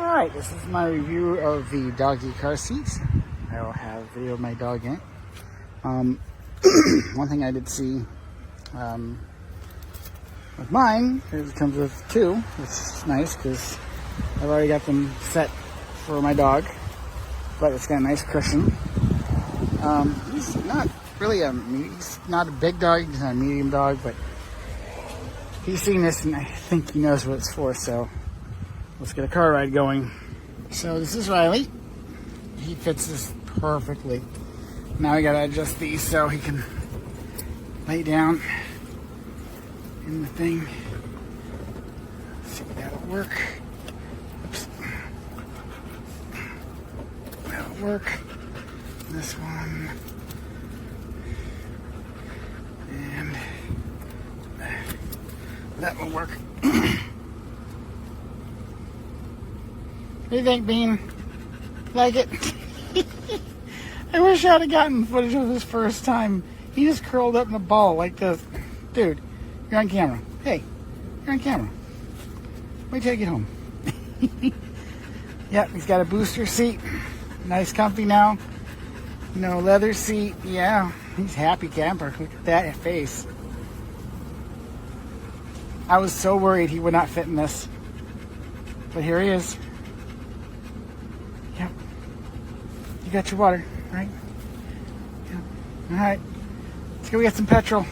Alright, this is my review of the doggy car seat. I will have a video of my dog in it. One thing I did see with mine is it comes with two, which is nice because I've already got them set for my dog, but it's got a nice cushion. He's not really he's not a big dog, he's not a medium dog, but he's seen this and I think he knows what it's for, so let's get a car ride going. So this is Riley. He fits this perfectly. Now we gotta adjust these so he can lay down in the thing. Let's see if that'll work. Oops. That'll work. This one. And that will work. What do you think, Bean? Like it? I wish I'd have gotten footage of this first time. He just curled up in a ball like this. Dude, you're on camera. Hey, you're on camera. Wait till I get home. Yep, he's got a booster seat. Nice comfy now. No leather seat. Yeah, he's happy camper. Look at that face. I was so worried he would not fit in this. But here he is. Yep. You got your water, right? Yep. Alright. Let's go get some petrol.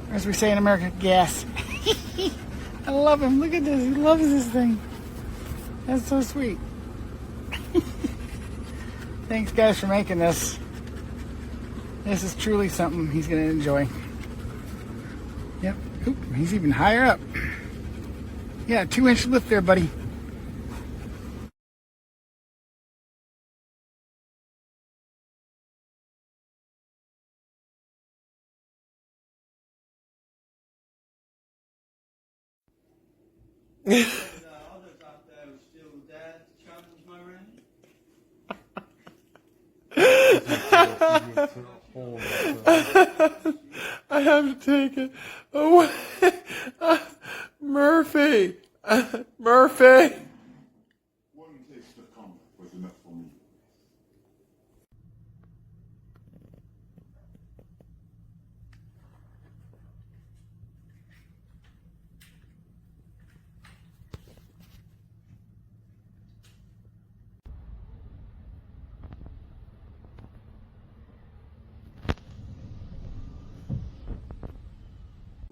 Or as we say in America, gas. I love him. Look at this. He loves this thing. That's so sweet. Thanks, guys, for making this. This is truly something he's going to enjoy. Yep. Oop, he's even higher up. Yeah, 2-inch lift there, buddy. Others out there are still dead. Channel's my ring. I have to take it away. Murphy! Murphy!